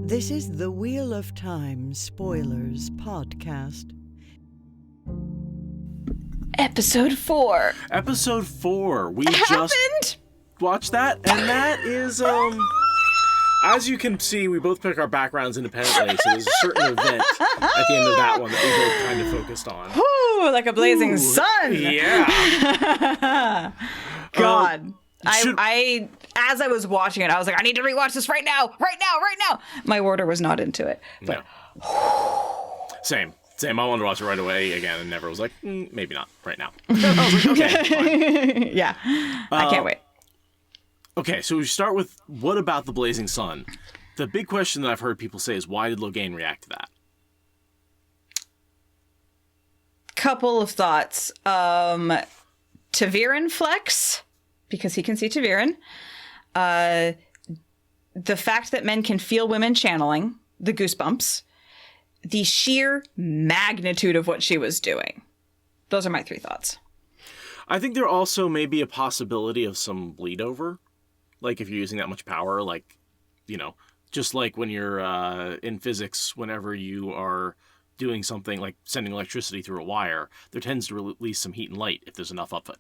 This is the Wheel of Time Spoilers podcast. Episode 4. Episode 4. We It just happened! watched that, and that is, as you can see, we both pick our backgrounds independently, so there's a certain event at the end of that one that we both kind of focused on. Ooh, like a blazing sun! Yeah. God. I as I was watching it, I was like, I need to rewatch this right now! My warder was not into it. But Same. I wanted to watch it right away again, and never was like, maybe not right now. I was like, okay, fine. yeah. I can't wait. Okay, so we start with, what about the blazing sun? The big question that I've heard people say is, why did Logain react to that? Couple of thoughts. Taviran flex, because he can see Taviran. The fact that men can feel women channeling, the goosebumps. The sheer magnitude of what she was doing. Those are my 3 thoughts. I think there also may be a possibility of some bleed over. Like, if you're using that much power, like, just like when you're in physics, whenever you are doing something like sending electricity through a wire, there tends to release some heat and light if there's enough of it.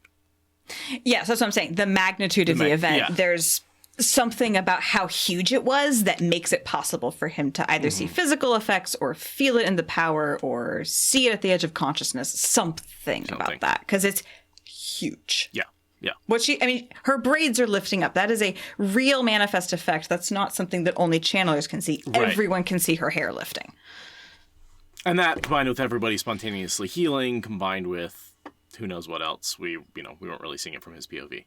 Yes, that's what I'm saying. The magnitude of the event. Yeah. There's something about how huge it was that makes it possible for him to either see physical effects or feel it in the power or see it at the edge of consciousness. Something. About that. Because it's huge. Yeah. Her braids are lifting up. That is a real manifest effect. That's not something that only channelers can see. Right. Everyone can see her hair lifting. And that, combined with everybody spontaneously healing, combined with who knows what else, we weren't really seeing it from his POV.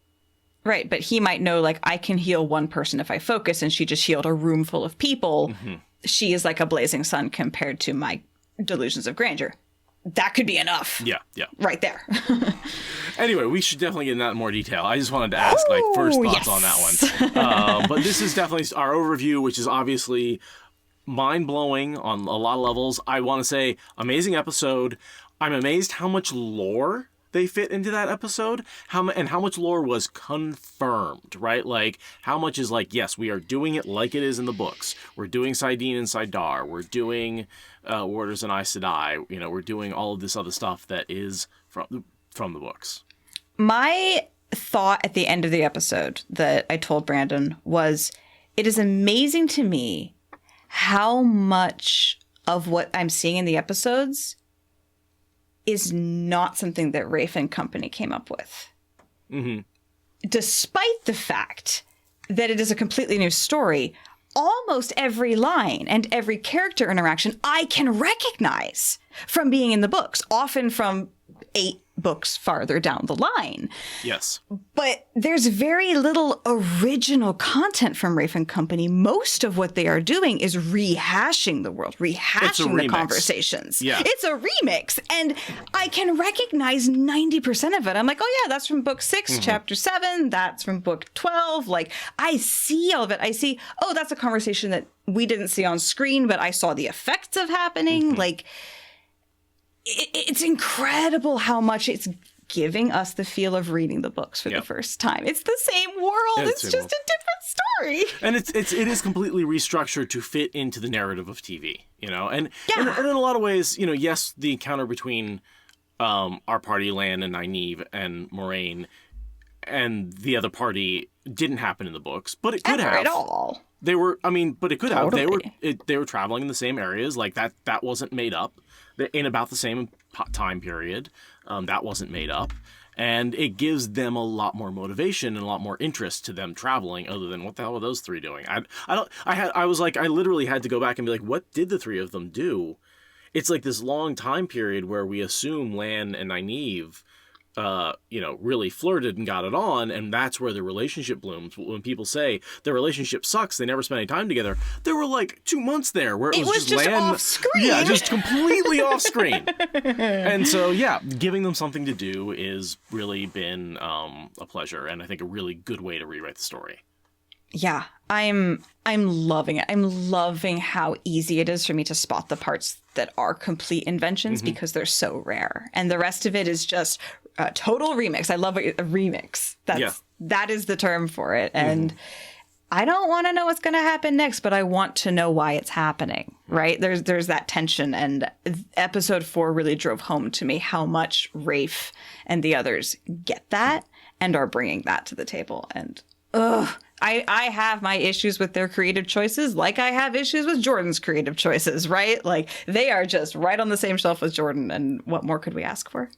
Right, but he might know, like, I can heal one person if I focus, and she just healed a room full of people. Mm-hmm. She is like a blazing sun compared to my delusions of grandeur. That could be enough. Yeah. Right there. Anyway, we should definitely get into that in more detail. I just wanted to ask, first thoughts on that one. But this is definitely our overview, which is obviously mind-blowing on a lot of levels. I want to say, amazing episode. I'm amazed how much lore they fit into that episode, how much lore was confirmed, right? Like, how much is like, yes, we are doing it like it is in the books. We're doing Saidin and Saidar. We're doing Warders and Aes Sedai. We're doing all of this other stuff that is from the books. My thought at the end of the episode that I told Brandon was, it is amazing to me how much of what I'm seeing in the episodes is not something that Rafe and company came up with. Mm-hmm. Despite the fact that it is a completely new story, almost every line and every character interaction I can recognize from being in the books, often from 8 books farther down the line. Yes. But there's very little original content from Rafe and Company. Most of what they are doing is rehashing the world, rehashing the conversations. Yeah. It's a remix. And I can recognize 90% of it. I'm like, oh yeah, that's from book 6, chapter 7. That's from book 12. Like, I see all of it. I see, oh, that's a conversation that we didn't see on screen, but I saw the effects of happening. Like, it's incredible how much it's giving us the feel of reading the books for the first time. It's the same world. It's just a different story. And it is completely restructured to fit into the narrative of TV, And in a lot of ways, yes, the encounter between our party, Lan and Nynaeve and Moraine, and the other party didn't happen in the books, but it could have. At all. They were, but it could have. They were traveling in the same areas. Like, that wasn't made up. In about the same time period. That wasn't made up. And it gives them a lot more motivation and a lot more interest to them traveling, other than, what the hell are those 3 doing? I literally had to go back and be like, what did the 3 of them do? It's like this long time period where we assume Lan and Nynaeve really flirted and got it on, and that's where the relationship blooms. When people say the relationship sucks, they never spend any time together, there were like 2 months there where it was just Lan, off screen. Yeah, just completely off screen. And so, giving them something to do is really been a pleasure, and I think a really good way to rewrite the story. Yeah, I'm loving it. I'm loving how easy it is for me to spot the parts that are complete inventions because they're so rare. And the rest of it is just total remix. I love a remix. That is the term for it. And I don't want to know what's going to happen next, but I want to know why it's happening, right? There's that tension, and episode 4 really drove home to me how much Rafe and the others get that and are bringing that to the table. And I have my issues with their creative choices, like I have issues with Jordan's creative choices, right? Like, they are just right on the same shelf as Jordan, and what more could we ask for?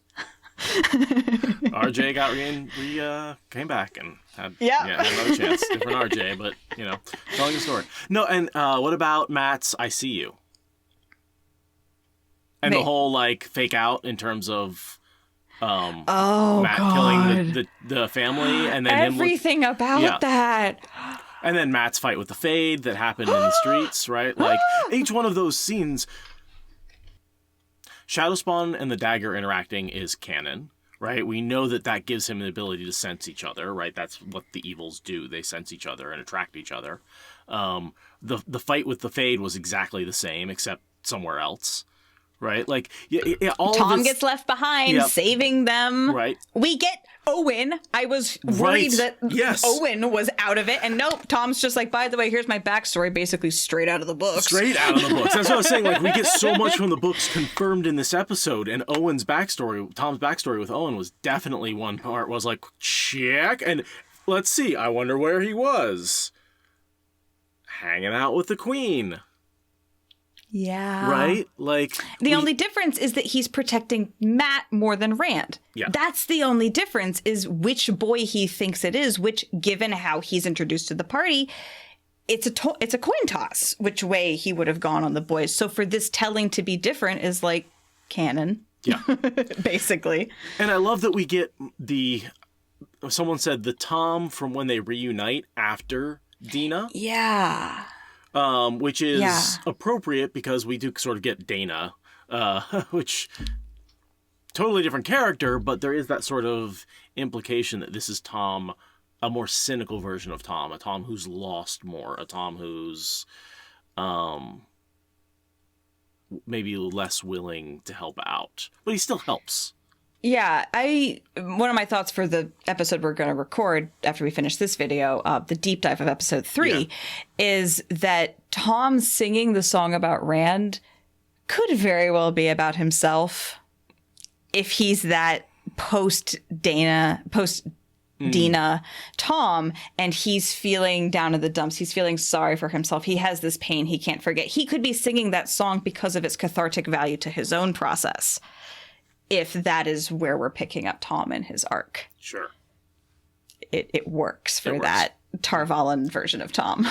RJ came back and had another chance. Different RJ, but telling the story. No, and what about Matt's "I See You" and the whole like fake out in terms of Matt killing the family, and then everything about that. And then Matt's fight with the Fade that happened in the streets, right? Like each one of those scenes. Shadowspawn and the dagger interacting is canon, right? We know that gives him the ability to sense each other, right? That's what the evils do. They sense each other and attract each other. The fight with the Fade was exactly the same, except somewhere else, right? Like, all Tom gets left behind, saving them. Right. We get Owen. I was worried that Owen was out of it, and nope, Tom's just like, by the way, here's my backstory, basically straight out of the books. Straight out of the books. That's what I was saying. Like, we get so much from the books confirmed in this episode, and Tom's backstory with Owen was definitely one part was like, check, and let's see, I wonder where he was. Hanging out with the Queen. Yeah. Right? Like, the only difference is that he's protecting Matt more than Rand. Yeah. That's the only difference, is which boy he thinks it is, which, given how he's introduced to the party, it's a coin toss which way he would have gone on the boys. So for this telling to be different is like canon. Yeah. Basically. And I love that we get someone said the Tom from when they reunite after Dina. Yeah. Which is appropriate because we do sort of get Dana, which totally different character, but there is that sort of implication that this is Tom, a more cynical version of Tom, a Tom who's lost more, a Tom who's maybe less willing to help out, but he still helps. Yeah, one of my thoughts for the episode we're going to record after we finish this video, the deep dive of episode 3, is that Tom singing the song about Rand could very well be about himself if he's that post-Dina Tom, and he's feeling down in the dumps. He's feeling sorry for himself. He has this pain he can't forget. He could be singing that song because of its cathartic value to his own process, if that is where we're picking up Tom in his arc. Sure. It works for that Tarvalin version of Tom.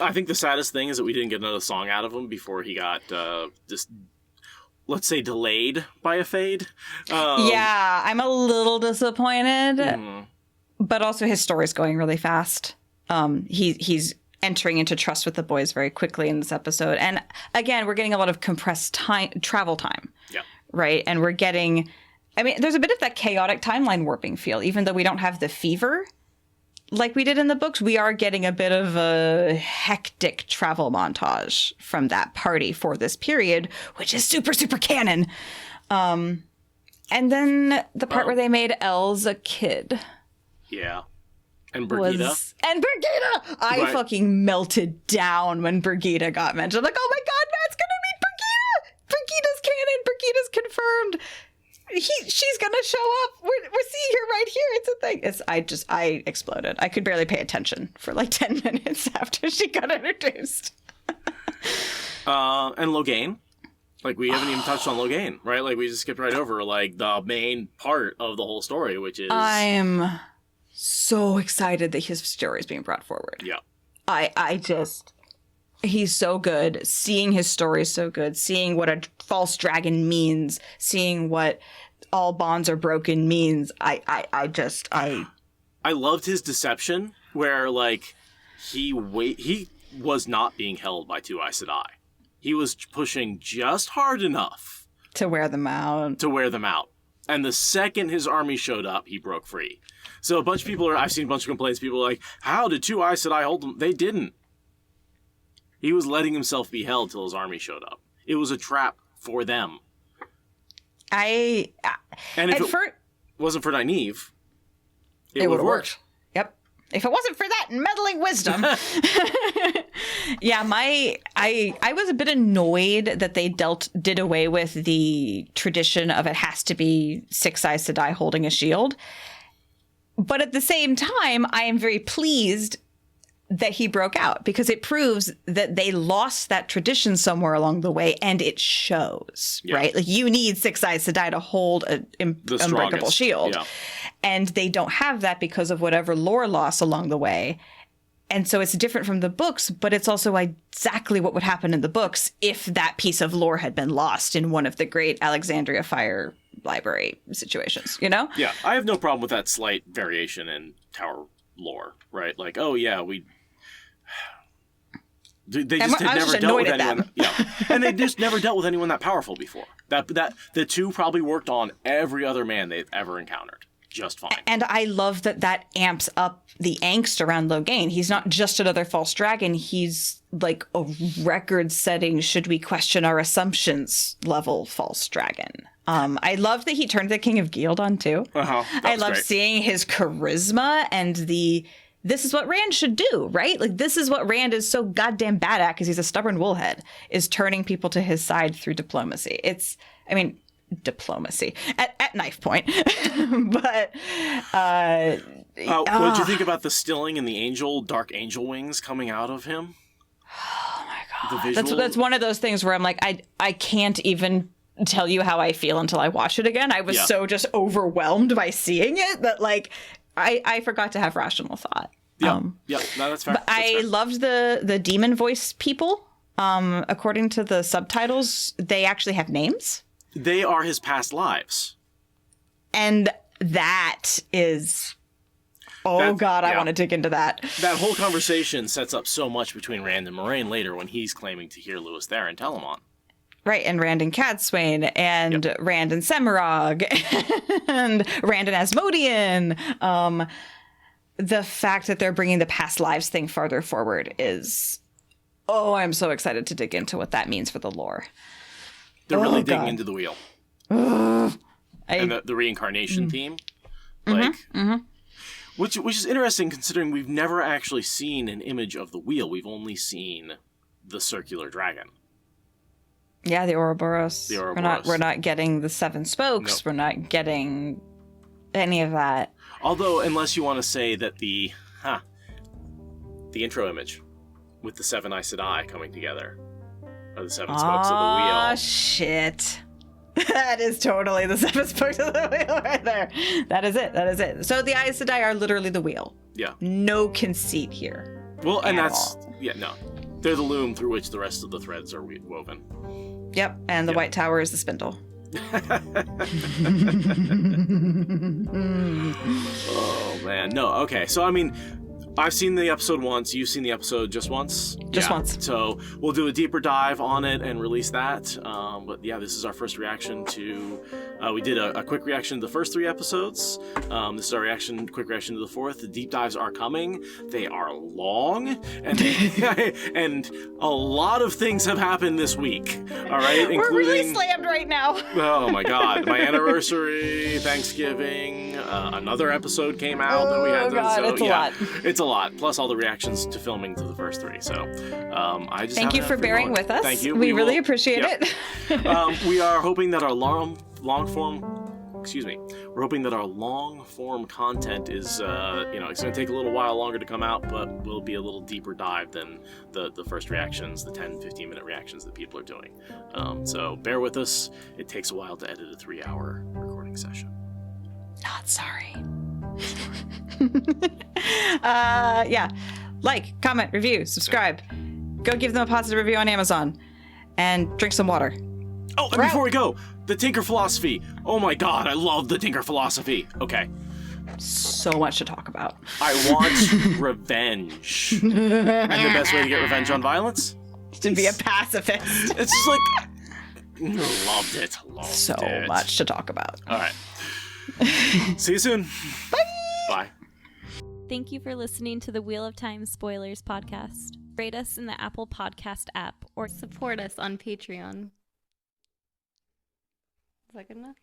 I think the saddest thing is that we didn't get another song out of him before he got just, let's say, delayed by a Fade. Yeah, I'm a little disappointed, but also his story's going really fast. He's entering into trust with the boys very quickly in this episode. And again, we're getting a lot of compressed travel time. Yeah. Right. And we're getting, there's a bit of that chaotic timeline warping feel, even though we don't have the fever like we did in the books. We are getting a bit of a hectic travel montage from that party for this period, which is super, super canon. And then the part where they made Els a kid. Yeah. And Brigida. I fucking melted down when Brigida got mentioned. Like, oh my God, Matt's going to meet Brigida. Brigida's canon. Brigida's confirmed. She's gonna show up. We're seeing her right here. It's a thing. I exploded. I could barely pay attention for like 10 minutes after she got introduced. And Logain. Like, we haven't even touched on Logain, right? Like, we just skipped right over like the main part of the whole story, which is, I'm so excited that his story is being brought forward. Yeah. He's so good. Seeing his story is so good. Seeing what a false dragon means. Seeing what all bonds are broken means. I loved his deception, where like he was not being held by Two Aes Sedai. He was pushing just hard enough to wear them out. And the second his army showed up, he broke free. So a bunch of people I've seen a bunch of complaints. People are like, how did Two Aes Sedai hold them? They didn't. He was letting himself be held till his army showed up. It was a trap for them. And if it wasn't for Nynaeve, it would have worked. Yep. If it wasn't for that meddling wisdom. Yeah, I was a bit annoyed that they did away with the tradition of it has to be 6 Aes Sedai holding a shield. But at the same time, I am very pleased that he broke out, because it proves that they lost that tradition somewhere along the way, and it shows, right? Like, you need 6 Aes Sedai to hold an unbreakable shield. Yeah. And they don't have that because of whatever lore loss along the way. And so it's different from the books, but it's also exactly what would happen in the books if that piece of lore had been lost in one of the great Alexandria Fire Library situations, you know? Yeah, I have no problem with that slight variation in Tower lore, right? Like, oh yeah, they just had never dealt with anyone. Yeah, and they just never dealt with anyone that powerful before. That the two probably worked on every other man they've ever encountered just fine. And I love that amps up the angst around Logain. He's not just another false dragon. He's like a record-setting, should we question our assumptions level false dragon. I love that he turned the King of Guild on too. I love seeing his charisma and this is what Rand should do, right? Like, this is what Rand is so goddamn bad at, because he's a stubborn woolhead, is turning people to his side through diplomacy. Diplomacy at knife point. But what did you think about the stilling and the dark angel wings coming out of him? Oh my god, that's one of those things where I'm like, I can't even tell you how I feel until I watch it again. I was so just overwhelmed by seeing it that, like, I forgot to have rational thought. No, that's fair. But I loved the demon voice people. According to the subtitles, they actually have names. They are his past lives. And that is... I want to dig into that. That whole conversation sets up so much between Rand and Moiraine later when he's claiming to hear Lewis Theron tell him on. Right, and Rand and Cadswain, and Rand and Semirog, and Rand and Asmodean. The fact that they're bringing the past lives thing farther forward is... I'm so excited to dig into what that means for the lore. They're really digging into the wheel. And the reincarnation theme. Which is interesting, considering we've never actually seen an image of the wheel. We've only seen the circular dragon. Yeah, the Ouroboros. We're not getting the 7 spokes. Nope. We're not getting any of that. Although, unless you want to say that the intro image with the 7 Aes Sedai coming together are the 7 spokes of the wheel. Oh, shit. That is totally the 7 spokes of the wheel right there. That is it. So the Aes Sedai are literally the wheel. Yeah. No conceit here. Well, and that's... all. Yeah, no. They're the loom through which the rest of the threads are woven. Yep, and the White Tower is the spindle. Oh, man. No, okay. So, I mean... I've seen the episode once. You've seen the episode just once? Just once. So we'll do a deeper dive on it and release that. But yeah, this is our first reaction to... we did a quick reaction to the first 3 episodes. This is our quick reaction to the 4th. The deep dives are coming. They are long. And and a lot of things have happened this week. All right? Including, we're really slammed right now. Oh my god. My anniversary, Thanksgiving, another episode came out that we had to... God, it's a lot. It's a lot, plus all the reactions to filming to the first 3. So I just thank you for bearing with us. Thank you. We really appreciate it. We are hoping that our long form content is it's going to take a little while longer to come out, but will be a little deeper dive than the first reactions, the 10-15 minute reactions that people are doing. So bear with us. It takes a while to edit a 3-hour recording session. Not sorry. Like, comment, review, subscribe. Go give them a positive review on Amazon, and drink some water. Oh, and before we go, the Tinker philosophy. Oh my god, I love the Tinker philosophy. Okay. So much to talk about. I want revenge. And the best way to get revenge on violence? To be a pacifist. It's just like... Loved it. So much to talk about. All right. See you soon. Bye. Bye. Thank you for listening to the Wheel of Time Spoilers podcast. Rate us in the Apple Podcast app or support us on Patreon. Is that good enough?